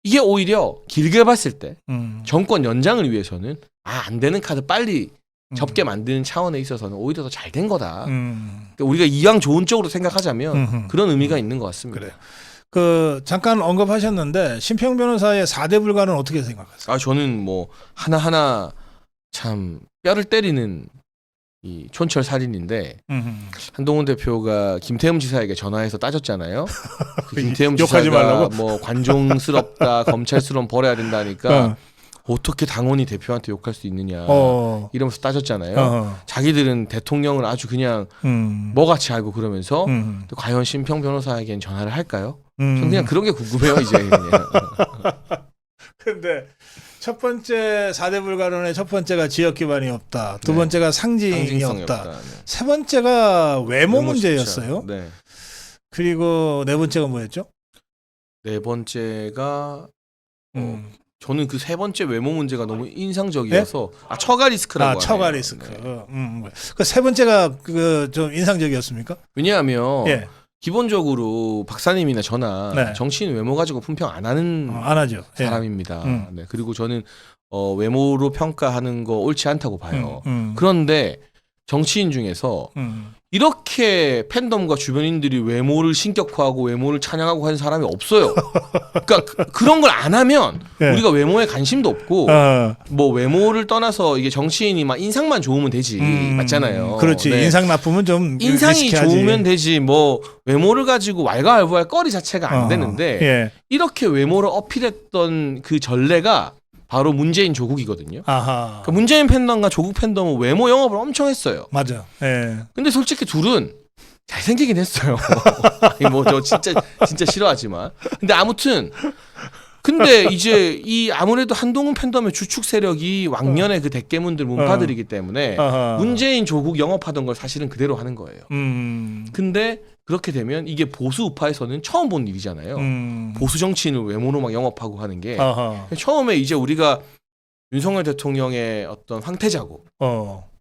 이게 오히려 길게 봤을 때 정권 연장을 위해서는 안 되는 카드 빨리 접게 만드는 차원에 있어서는 오히려 더 잘 된 거다. 그러니까 우리가 이왕 좋은 쪽으로 생각하자면 그런 의미가 있는 것 같습니다. 그래요. 그 잠깐 언급하셨는데 심평 변호사의 4대 불가는 어떻게 생각하세요? 저는 뭐 하나하나 참 뼈를 때리는 이 촌철 살인인데 한동훈 대표가 김태흠 지사에게 전화해서 따졌잖아요. 그 김태흠 욕하지 지사가 말라고? 뭐 관종스럽다, 검찰스러운 벌어야 된다니까 어떻게 당원이 대표한테 욕할 수 있느냐 이러면서 따졌잖아요. 자기들은 대통령을 아주 그냥 뭐같이 알고 그러면서 또 과연 심평 변호사에겐 전화를 할까요? 전 그냥 그런 게 궁금해요 이제. 그냥. 근데 첫 번째 4대 불가론의 첫 번째가 지역 기반이 없다. 두 번째가 상징이 상징성이 없다. 없다. 네. 세 번째가 외모 문제였어요. 네. 그리고 네 번째가 뭐였죠? 네 번째가 저는 그 세 번째 외모 문제가 너무 인상적이어서 처가 리스크라고 하네요. 처가 리스크. 네. 그 세 번째가 그 좀 인상적이었습니까? 왜냐하면 예. 기본적으로 박사님이나 저나 네. 정치인 외모 가지고 품평 안 하는 안 하죠. 사람입니다. 네. 그리고 저는 외모로 평가하는 거 옳지 않다고 봐요. 예. 그런데 정치인 중에서 이렇게 팬덤과 주변인들이 외모를 신격화하고 외모를 찬양하고 하는 사람이 없어요. 그러니까 그런 걸 안 하면 네. 우리가 외모에 관심도 없고 뭐 외모를 떠나서 이게 정치인이 막 인상만 좋으면 되지 맞잖아요. 그렇지. 네. 인상 나쁘면 좀 인상이 리스키하지. 좋으면 되지 뭐 외모를 가지고 왈가왈부할 거리 자체가 안 되는데 예. 이렇게 외모를 어필했던 그 전례가 바로 문재인 조국이거든요. 아하. 그러니까 문재인 팬덤과 조국 팬덤은 외모 영업을 엄청 했어요. 맞아. 예. 근데 솔직히 둘은 잘생기긴 했어요. 뭐 저 진짜 싫어하지만. 근데 아무튼 근데 이제 이 아무래도 한동훈 팬덤의 주축 세력이 왕년의 그 대깨문들 문파들이기 때문에 아하. 문재인 조국 영업하던 걸 사실은 그대로 하는 거예요. 근데 그렇게 되면 이게 보수 우파에서는 처음 본 일이잖아요. 보수 정치인을 외모로 막 영업하고 하는 게 아하. 처음에 이제 우리가 윤석열 대통령의 어떤 황태자고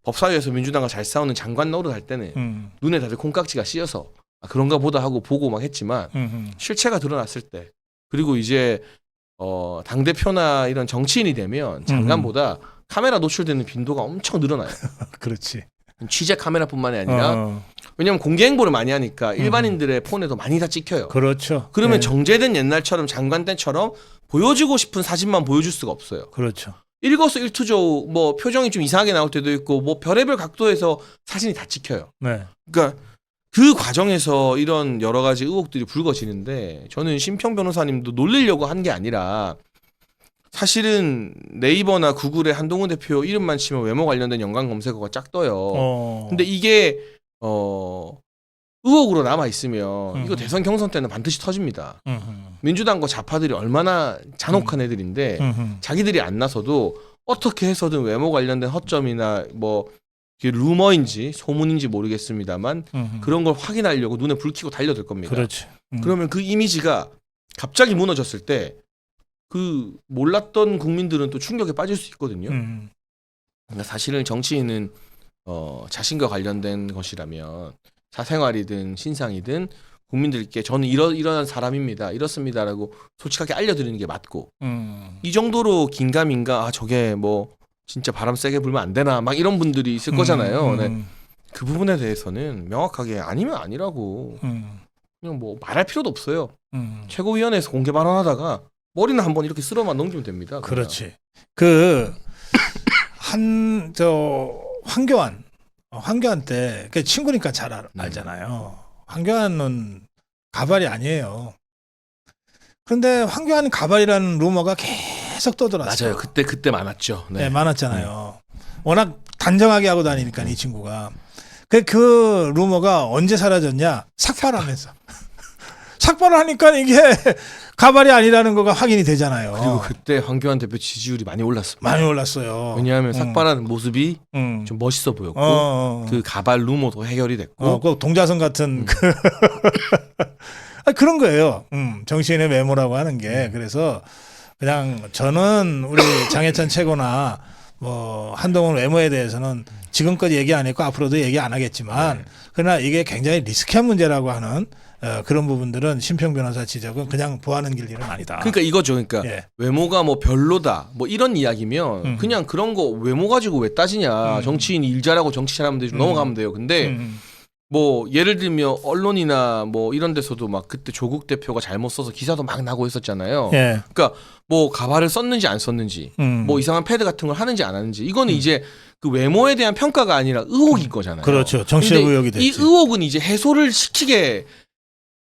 법사위에서 민주당과 잘 싸우는 장관 노릇할 때는 눈에 다들 콩깍지가 씌어서 그런가 보다 하고 보고 막 했지만 실체가 드러났을 때 그리고 이제 당대표나 이런 정치인이 되면 장관보다 카메라 노출되는 빈도가 엄청 늘어나요. 그렇지. 취재 카메라뿐만이 아니라 왜냐하면 공개 행보를 많이 하니까 일반인들의 폰에도 많이 다 찍혀요. 그렇죠. 그러면 예. 정제된 옛날처럼 장관 때처럼 보여주고 싶은 사진만 보여줄 수가 없어요. 그렇죠. 일거수일투족 뭐 표정이 좀 이상하게 나올 때도 있고 뭐 별의별 각도에서 사진이 다 찍혀요. 네. 그러니까 그 과정에서 이런 여러 가지 의혹들이 불거지는데 저는 심평 변호사님도 놀리려고 한 게 아니라 사실은 네이버나 구글에 한동훈 대표 이름만 치면 외모 관련된 연관 검색어가 쫙 떠요. 근데 이게 의혹으로 남아 있으면 이거 대선 경선 때는 반드시 터집니다. 민주당과 좌파들이 얼마나 잔혹한 애들인데 자기들이 안 나서도 어떻게 해서든 외모 관련된 허점이나 뭐 그게 루머인지 소문인지 모르겠습니다만 그런 걸 확인하려고 눈에 불 켜고 달려들 겁니다. 그렇지. 그러면 그 이미지가 갑자기 무너졌을 때 그 몰랐던 국민들은 또 충격에 빠질 수 있거든요. 그러니까 사실은 정치인은 자신과 관련된 것이라면 사생활이든 신상이든 국민들께 저는 이런 사람입니다. 이렇습니다라고 솔직하게 알려드리는 게 맞고 이 정도로 긴가민가 저게 뭐 진짜 바람 세게 불면 안 되나 막 이런 분들이 있을 거잖아요. 네. 그 부분에 대해서는 명확하게 아니면 아니라고 그냥 뭐 말할 필요도 없어요. 최고위원회에서 공개 발언하다가 머리는 한번 이렇게 쓸어만 넘기면 됩니다. 그냥. 그렇지. 황교안 때 그 친구니까 잘 알잖아요. 황교안은 가발이 아니에요. 그런데 황교안 가발이라는 루머가 계속 떠들었어요. 맞아요. 그때 많았죠. 네. 네, 많았잖아요. 워낙 단정하게 하고 다니니까 이 친구가. 그 루머가 언제 사라졌냐? 삭발하면서. 삭발을 하니까 이게 가발이 아니라는 거가 확인이 되잖아요. 그리고 그때 황교안 대표 지지율이 많이 올랐습니다. 많이 올랐어요. 왜냐하면 삭발하는 모습이 좀 멋있어 보였고 그 가발 루머도 해결이 됐고 그 동자선 같은 그런 거예요. 정치인의 외모라고 하는 게. 그래서 그냥 저는 우리 장해찬 최고나 뭐 한동훈 외모에 대해서는 지금까지 얘기 안 했고 앞으로도 얘기 안 하겠지만 그러나 이게 굉장히 리스키한 문제라고 하는 그런 부분들은 심평 변호사 지적은 그냥 보하는 길 일은 아니다. 그러니까 이거죠. 그러니까 예. 외모가 뭐 별로다 뭐 이런 이야기면 그냥 그런 거 외모 가지고 왜 따지냐. 정치인이 일 잘하고 정치 잘하면 되지 넘어가면 돼요. 근데 뭐 예를 들면 언론이나 뭐 이런 데서도 막 그때 조국 대표가 잘못 써서 기사도 막 나고 있었잖아요. 예. 그러니까 뭐 가발을 썼는지 안 썼는지 뭐 이상한 패드 같은 걸 하는지 안 하는지 이거는 이제 그 외모에 대한 평가가 아니라 의혹인 거잖아요. 그렇죠. 정치적 근데 의혹이 됐지. 이 의혹은 이제 해소를 시키게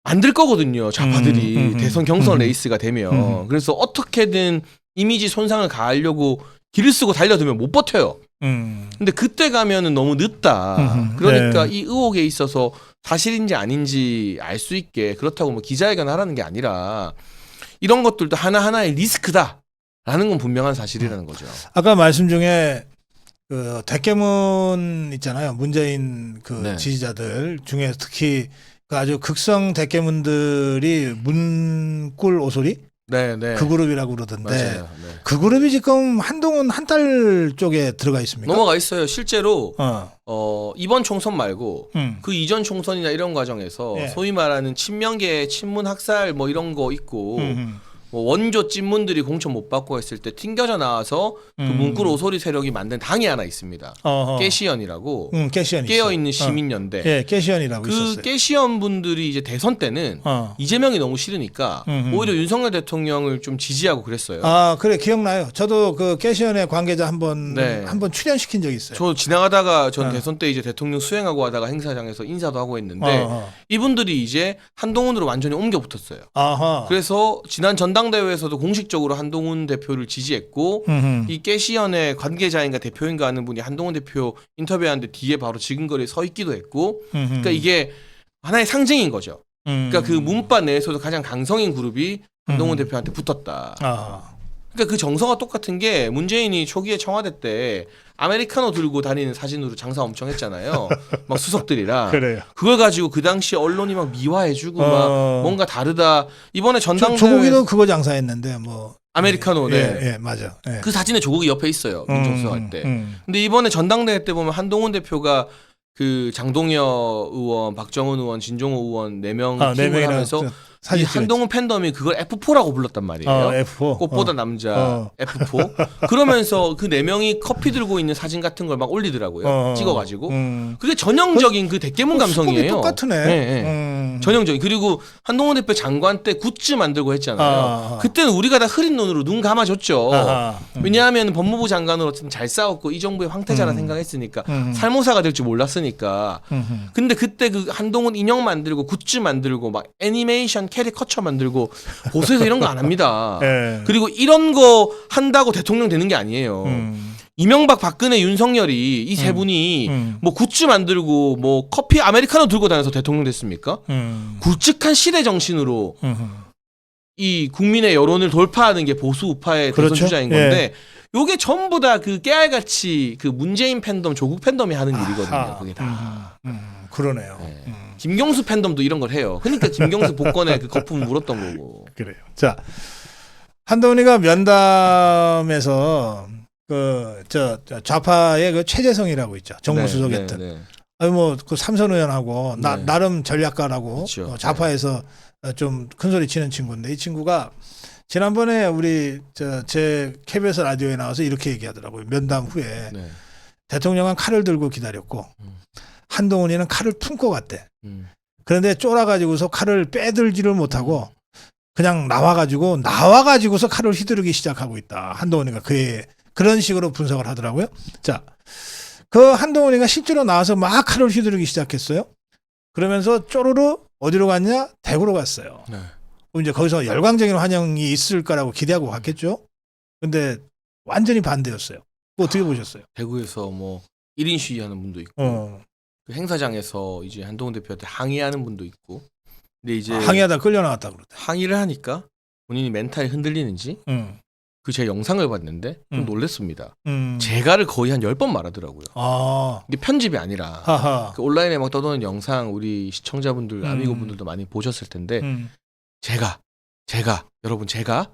만들 거거든요. 좌파들이 대선 경선 레이스가 되면. 그래서 어떻게든 이미지 손상을 가하려고 길을 쓰고 달려들면 못 버텨요. 근데 그때 가면은 너무 늦다. 그러니까 네. 이 의혹에 있어서 사실인지 아닌지 알 수 있게 그렇다고 뭐 기자회견 하라는 게 아니라 이런 것들도 하나하나의 리스크다라는 건 분명한 사실이라는 거죠. 아까 말씀 중에 그 대깨문 있잖아요. 문재인 그 네. 지지자들 중에 특히 그 아주 극성 대깨문들이 문꿀 오소리 네, 네. 그 그룹이라고 그러던데 맞아요. 네. 그 그룹이 지금 한동훈 한달 쪽에 들어가 있습니까? 넘어가 있어요. 실제로 어. 이번 총선 말고 그 이전 총선이나 이런 과정에서 예. 소위 말하는 친명계 친문 학살 뭐 이런 거 있고 뭐 원조 찐문들이 공천 못 받고 했을 때 튕겨져 나와서 그 문구로 오소리 세력이 만든 당이 하나 있습니다. 깨시연이라고 깨시연 깨어있는 시민연대. 예, 깨시연이라고 그 있었어요. 깨시연 분들이 이제 대선 때는 이재명이 너무 싫으니까 오히려 윤석열 대통령을 좀 지지하고 그랬어요. 아, 그래 기억나요. 저도 그 깨시연의 관계자 한번 네. 출연시킨 적이 있어요. 저 지나가다가 전 대선 때 이제 대통령 수행하고 하다가 행사장에서 인사도 하고 했는데 이분들이 이제 한동훈으로 완전히 옮겨 붙었어요. 아하. 그래서 지난 전당 전당대회에서도 공식적으로 한동훈 대표를 지지했고 이 깨시연의 관계자인가 대표인가 하는 분이 한동훈 대표 인터뷰하는데 뒤에 바로 지근거리에 서 있기도 했고 그러니까 이게 하나의 상징인 거죠. 그러니까 그 문바 내에서도 가장 강성인 그룹이 한동훈 대표한테 붙었다. 그러니까 그 정서가 똑같은 게 문재인이 초기에 청와대 때 아메리카노 들고 다니는 사진으로 장사 엄청 했잖아요. 막 수석들이랑. 그래요. 그걸 가지고 그 당시 언론이 막 미화해주고 막 뭔가 다르다. 이번에 전당대회 조국이도 그거 장사했는데 뭐 아메리카노. 네. 예, 맞아. 예. 그 사진에 조국이 옆에 있어요. 민정수석 할 때. 근데 이번에 전당대회 때 보면 한동훈 대표가 그 장동혁 의원, 박정은 의원, 진종호 의원 4명 팀을 하면서 이 한동훈 팬덤이 그걸 F4라고 불렀단 말이에요. F4. 꽃보다 남자 F4. 그러면서 그 4명이 커피 들고 있는 사진 같은 걸 막 올리더라고요. 찍어가지고. 그게 전형적인 그 대깨문 감성이에요. 똑같으네. 네. 전형적인. 그리고 한동훈 대표 장관 때 굿즈 만들고 했잖아요. 그때는 우리가 다 흐린 눈으로 눈 감아줬죠. 왜냐하면 법무부 장관으로 어쨌든 잘 싸웠고 이 정부의 황태자라 생각했으니까 살모사가 될 줄 몰랐으니까. 근데 그때 그 한동훈 인형 만들고 굿즈 만들고 막 애니메이션 캐리커처 만들고 보수에서 이런 거 안 합니다. 그리고 이런 거 한다고 대통령 되는 게 아니에요. 이명박, 박근혜, 윤석열이 이 세 분이 뭐 굿즈 만들고 뭐 커피 아메리카노 들고 다녀서 대통령 됐습니까? 굵직한 시대 정신으로 이 국민의 여론을 돌파하는 게 보수 우파의 대선 주자인 건데 요게 전부 다 그 깨알같이 그 문재인 팬덤, 조국 팬덤이 하는 일이거든요. 그게 다. 그러네요. 네. 김경수 팬덤도 이런 걸 해요. 그러니까 김경수 복권에 그 거품 물었던 거고. 그래요. 자, 한동훈이가 면담에서 그 좌파의 그 최재성이라고 있죠. 정무수석했던. 아니 뭐 그 삼선 의원하고 나름 전략가라고 그렇죠. 좌파에서 좀 큰 소리 치는 친구인데 이 친구가 지난번에 우리 제 KBS 라디오에 나와서 이렇게 얘기하더라고요. 면담 후에 대통령은 칼을 들고 기다렸고 한동훈이는 칼을 품고 갔대. 그런데 쫄아가지고서 칼을 빼들지를 못하고 그냥 나와가지고서 칼을 휘두르기 시작하고 있다. 한동훈이가 그런 식으로 분석을 하더라고요. 자, 그 한동훈이가 실제로 나와서 막 칼을 휘두르기 시작했어요. 그러면서 쪼르르 어디로 갔냐? 대구로 갔어요. 이제 거기서 열광적인 환영이 있을 거라고 기대하고 갔겠죠. 근데 완전히 반대였어요. 어떻게 보셨어요? 대구에서 뭐 1인 시위하는 분도 있고 그 행사장에서 이제 한동훈 대표한테 항의하는 분도 있고. 근데 이제 항의하다 끌려 나왔다 그러대. 항의를 하니까 본인이 멘탈이 흔들리는지 그 제 영상을 봤는데 좀 놀랬습니다. 제가를 거의 한 10번 말하더라고요. 이게 편집이 아니라 그 온라인에 막 떠도는 영상 우리 시청자분들, 아미고분들도 많이 보셨을 텐데 제가 여러분 제가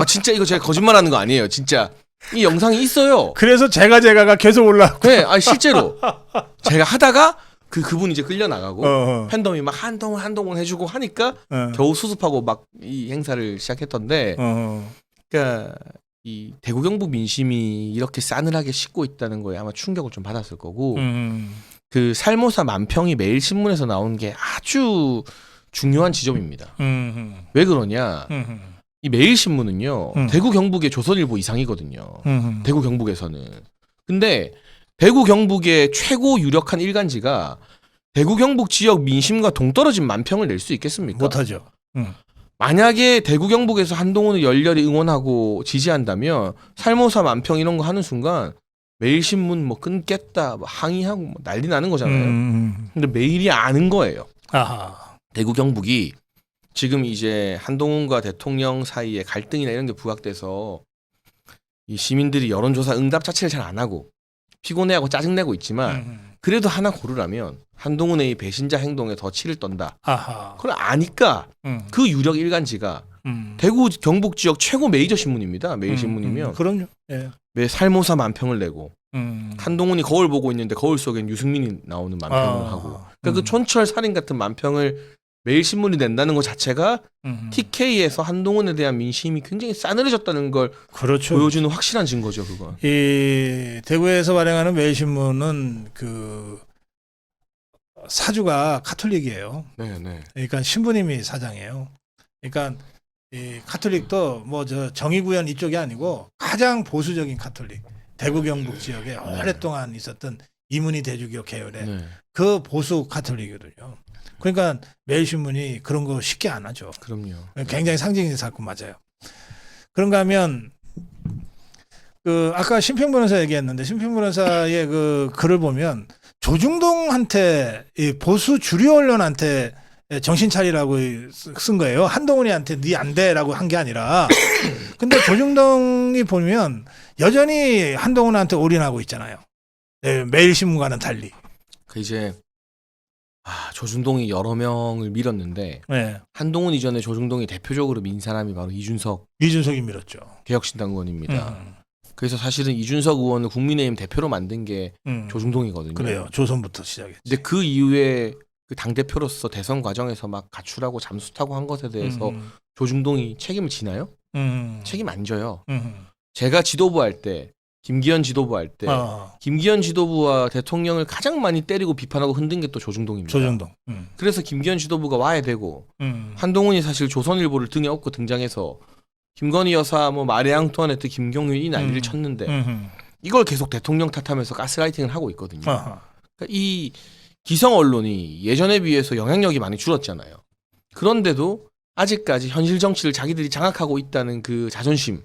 진짜 이거 제가 거짓말하는 거 아니에요. 진짜 이 영상이 있어요. 그래서 제가가 계속 올라왔고. 네, 실제로 제가 하다가 그분이 이제 끌려 나가고 팬덤이 막 한동훈 해주고 하니까 겨우 수습하고 막 이 행사를 시작했던데. 그러니까 이 대구 경북 민심이 이렇게 싸늘하게 식고 있다는 거에 아마 충격을 좀 받았을 거고. 그 살모사 만평이 매일 신문에서 나온 게 아주 중요한 지점입니다. 왜 그러냐? 이 매일 신문은요 대구 경북의 조선일보 이상이거든요. 대구 경북에서는. 근데 대구 경북의 최고 유력한 일간지가 대구 경북 지역 민심과 동떨어진 만평을 낼 수 있겠습니까? 못하죠. 만약에 대구 경북에서 한동훈을 열렬히 응원하고 지지한다면 살모사 만평 이런 거 하는 순간 매일신문 뭐 끊겠다 뭐 항의하고 뭐 난리 나는 거잖아요. 근데 매일이 아는 거예요. 대구 경북이 지금 이제 한동훈과 대통령 사이에 갈등이나 이런 게 부각돼서 이 시민들이 여론조사 응답 자체를 잘 안 하고 피곤해하고 짜증내고 있지만 그래도 하나 고르라면 한동훈의 이 배신자 행동에 더 치를 떤다. 그걸 아니까 그 유력 일간지가 대구 경북 지역 최고 메이저 신문입니다. 매일 신문이면. 그럼요. 예. 매 살모사 만평을 내고 한동훈이 거울 보고 있는데 거울 속엔 유승민이 나오는 만평을 하고. 그러니까 그 촌철 살인 같은 만평을 매일 신문이 낸다는 것 자체가 TK에서 한동훈에 대한 민심이 굉장히 싸늘해졌다는 걸 그렇죠. 보여주는 확실한 증거죠, 그건. 이 대구에서 발행하는 매일신문은 그 사주가 카톨릭이에요. 네. 그러니까 신부님이 사장이에요. 그러니까 이 카톨릭도 뭐 정의구현 이쪽이 아니고 가장 보수적인 카톨릭. 대구 경북 지역에 오랫동안 있었던 이문희 대주교 계열의 네. 그 보수 카톨릭이거든요. 그러니까 매일신문이 그런 거 쉽게 안 하죠. 그럼요. 굉장히 상징적인 사건 맞아요. 그런가 하면 그 아까 심평 변호사 얘기했는데 심평 변호사의 그 글을 보면 조중동한테 이 보수 주류 언론한테 정신 차리라고 쓴 거예요. 한동훈이한테 네 안 돼라고 한 게 아니라. 근데 조중동이 보면 여전히 한동훈한테 올인하고 있잖아요. 네, 매일신문과는 달리. 그 이제 조중동이 여러 명을 밀었는데 네. 한동훈 이전에 조중동이 대표적으로 민 사람이 바로 이준석이 밀었죠. 개혁신당 의원입니다. 그래서 사실은 이준석 의원을 국민의힘 대표로 만든 게 조중동이거든요. 그래요. 조선부터 시작했지. 근데 그 이후에 그 당대표로서 대선 과정에서 막 가출하고 잠수타고 한 것에 대해서 조중동이 책임을 지나요? 책임 안 져요. 제가 지도부 할 때 김기현 지도부 할 때 김기현 지도부와 대통령을 가장 많이 때리고 비판하고 흔든 게 또 조중동입니다. 조중동. 그래서 김기현 지도부가 와야 되고 한동훈이 사실 조선일보를 등에 업고 등장해서 김건희 여사 뭐 마리 앙투아네트 김경률 이 난리를 쳤는데 이걸 계속 대통령 탓하면서 가스라이팅을 하고 있거든요. 그러니까 이 기성 언론이 예전에 비해서 영향력이 많이 줄었잖아요. 그런데도 아직까지 현실 정치를 자기들이 장악하고 있다는 그 자존심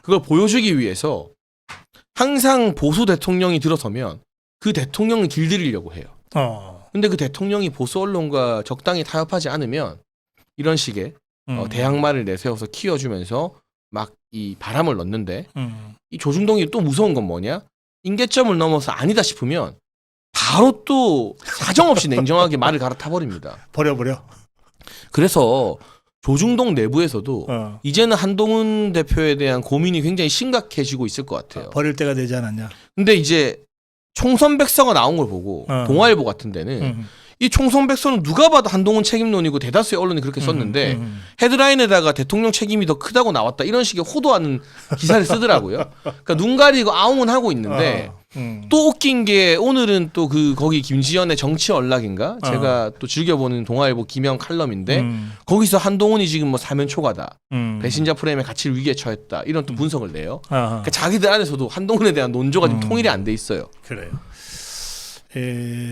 그걸 보여주기 위해서 항상 보수 대통령이 들어서면 그 대통령을 길들이려고 해요. 근데 그 대통령이 보수 언론과 적당히 타협하지 않으면 이런 식의 대항마를 내세워서 키워주면서 막 이 바람을 넣는데 이 조중동이 또 무서운 건 뭐냐? 임계점을 넘어서 아니다 싶으면 바로 또 사정없이 냉정하게 말을 갈아타버립니다. 버려. 그래서 조중동 내부에서도 이제는 한동훈 대표에 대한 고민이 굉장히 심각해지고 있을 것 같아요. 버릴 때가 되지 않았냐? 근데 이제 총선 백서가 나온 걸 보고 동아일보 같은 데는 이 총선 백서는 누가 봐도 한동훈 책임론이고 대다수의 언론이 그렇게 썼는데 헤드라인에다가 대통령 책임이 더 크다고 나왔다 이런 식의 호도하는 기사를 쓰더라고요. 그러니까 눈 가리고 아웅은 하고 있는데 또 웃긴 게 오늘은 또 그 거기 김지연의 정치 언락인가 제가 또 즐겨보는 동아일보 김영 칼럼인데 거기서 한동훈이 지금 뭐 사면 초과다 배신자 프레임의 가치를 위기에 처했다 이런 또 분석을 내요. 그러니까 자기들 안에서도 한동훈에 대한 논조가 지금 통일이 안 돼 있어요. 그래요.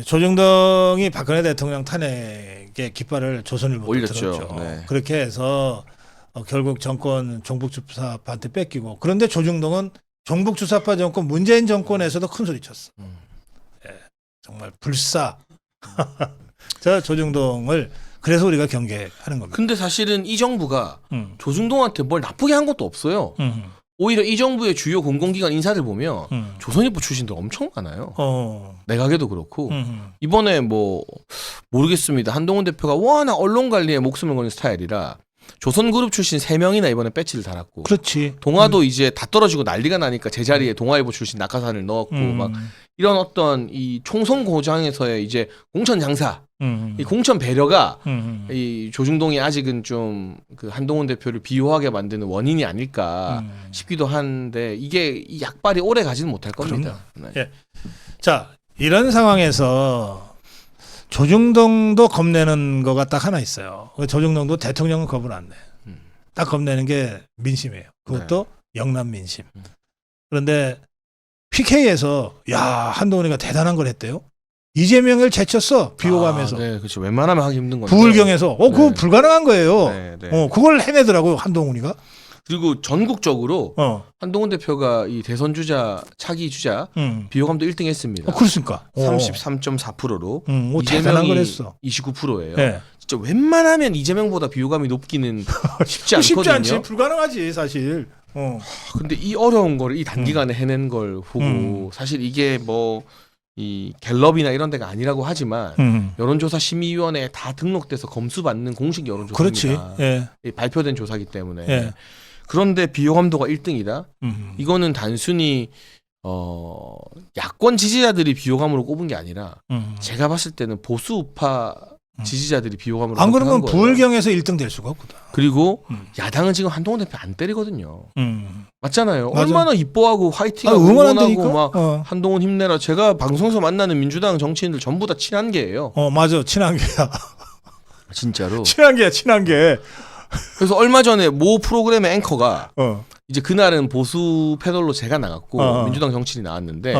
조중동이 박근혜 대통령 탄핵의 깃발을 조선일보에 올렸죠. 들었죠. 네. 그렇게 해서 결국 정권 종북주사파한테 뺏기고 그런데 조중동은 종북주사파 정권 문재인 정권에서도 큰 소리 쳤어. 정말 불사. 저 조중동을 그래서 우리가 경계하는 겁니다. 근데 사실은 이 정부가 조중동한테 뭘 나쁘게 한 것도 없어요. 오히려 이 정부의 주요 공공기관 인사들 보면 조선일보 출신들 엄청 많아요. 내각에도 그렇고 이번에 뭐 모르겠습니다. 한동훈 대표가 워낙 언론 관리에 목숨을 거는 스타일이라 조선그룹 출신 3명이나 이번에 배지를 달았고 그렇지. 동아도 이제 다 떨어지고 난리가 나니까 제자리에 동아일보 출신 낙하산을 넣었고 막 이런 어떤 이 총선 고장에서의 이제 공천 장사 이 공천 배려가 이 조중동이 아직은 좀 그 한동훈 대표를 비호하게 만드는 원인이 아닐까 싶기도 한데 이게 이 약발이 오래 가지는 못할 겁니다. 네. 예. 자, 이런 상황에서 조중동도 겁내는 거가 딱 하나 있어요. 조중동도 대통령은 겁을 안 내. 딱 겁내는 게 민심이에요. 그것도 영남 민심. 그런데 PK에서 야 한동훈이가 대단한 걸 했대요. 이재명을 제쳤어 비호감에서. 네, 그렇죠. 웬만하면 하기 힘든 건데. 부울경에서 그거 네. 불가능한 거예요. 네. 그걸 해내더라고요 한동훈이가. 그리고 전국적으로 한동훈 대표가 이 대선 주자 차기 주자 비호감도 1등했습니다. 그렇습니까? 33.4%로 대단한 걸 했어. 29%예요. 네. 진짜 웬만하면 이재명보다 비호감이 높기는 쉽지 않거든요. 쉽지 않지. 불가능하지 사실. 근데 이 어려운 걸 이 단기간에 해낸 걸 보고 사실 이게 뭐 이 갤럽이나 이런 데가 아니라고 하지만 여론조사 심의위원회에 다 등록돼서 검수받는 공식 여론조사입니다. 그렇지. 예. 발표된 조사기 때문에. 예. 그런데 비호감도가 1등이다. 이거는 단순히 야권 지지자들이 비호감으로 꼽은 게 아니라 제가 봤을 때는 보수 우파 지지자들이 비호감으로 안 그러면 거예요. 부울경에서 1등 될 수가 없거든. 그리고 야당은 지금 한동훈 대표 안 때리거든요. 맞잖아요. 맞아. 얼마나 이뻐하고 화이팅하고 응원한다니까. 응원하고 막 한동훈 힘내라. 제가 방송에서 만나는 민주당 정치인들 전부 다 친한계예요. 맞아. 친한계야. 진짜로. 친한계. 그래서 얼마 전에 모 프로그램의 앵커가 이제 그날은 보수 패널로 제가 나갔고 민주당 정치인이 나왔는데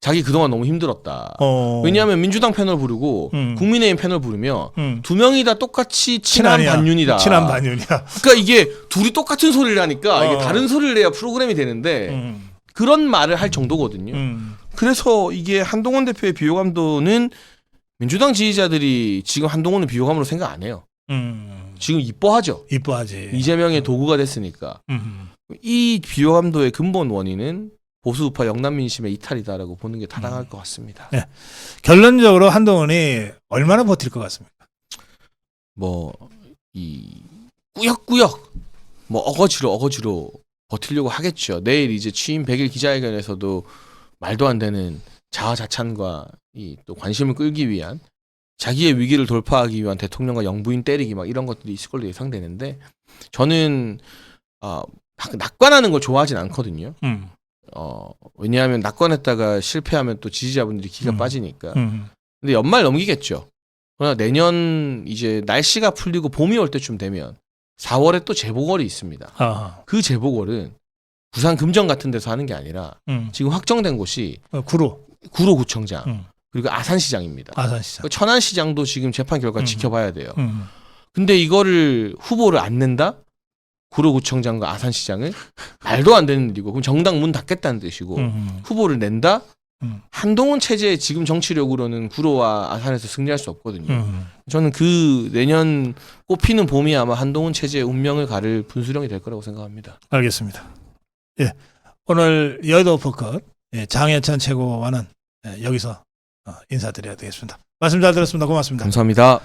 자기 그동안 너무 힘들었다. 어. 왜냐하면 민주당 패널 부르고 국민의힘 패널 부르면 두 명이 다 똑같이 친한 친한이야. 반윤이다. 친한 반윤이야. 그러니까 이게 둘이 똑같은 소리를 하니까 이게 어. 다른 소리를 내야 프로그램이 되는데 그런 말을 할 정도거든요. 그래서 이게 한동훈 대표의 비호감도는 민주당 지지자들이 지금 한동훈은 비호감으로 생각 안 해요. 지금 이뻐하죠. 이뻐하지. 이재명의 도구가 됐으니까. 이 비호감도의 근본 원인은 보수 우파 영남 민심의 이탈이다라고 보는 게 타당할 것 같습니다. 네. 결론적으로 한동훈이 얼마나 버틸 것 같습니까? 뭐 이 꾸역꾸역 뭐 어거지로 버티려고 하겠죠. 내일 이제 취임 100일 기자회견에서도 말도 안 되는 자아자찬과 이 또 관심을 끌기 위한 자기의 위기를 돌파하기 위한 대통령과 영부인 때리기 막 이런 것들이 있을 걸로 예상되는데 저는 낙관하는 걸 좋아하진 않거든요. 왜냐하면 낙관했다가 실패하면 또 지지자분들이 기가 빠지니까. 근데 연말 넘기겠죠. 그러나 내년 이제 날씨가 풀리고 봄이 올 때쯤 되면 4월에 또 재보궐이 있습니다. 아하. 그 재보궐은 부산 금정 같은 데서 하는 게 아니라 지금 확정된 곳이 구로구청장 그리고 아산시장입니다. 아산시장. 천안시장도 지금 재판 결과 지켜봐야 돼요. 근데 이거를 후보를 안 낸다? 구로구청장과 아산시장을 말도 안 되는 일이고 그럼 정당 문 닫겠다는 뜻이고 후보를 낸다? 한동훈 체제의 지금 정치력으로는 구로와 아산에서 승리할 수 없거든요. 저는 그 내년 꽃피는 봄이 아마 한동훈 체제의 운명을 가를 분수령이 될 거라고 생각합니다. 알겠습니다. 예, 오늘 여의도 오퍼컷 장해찬 최고와는 여기서 인사드려야 되겠습니다. 말씀 잘 들었습니다. 고맙습니다. 감사합니다.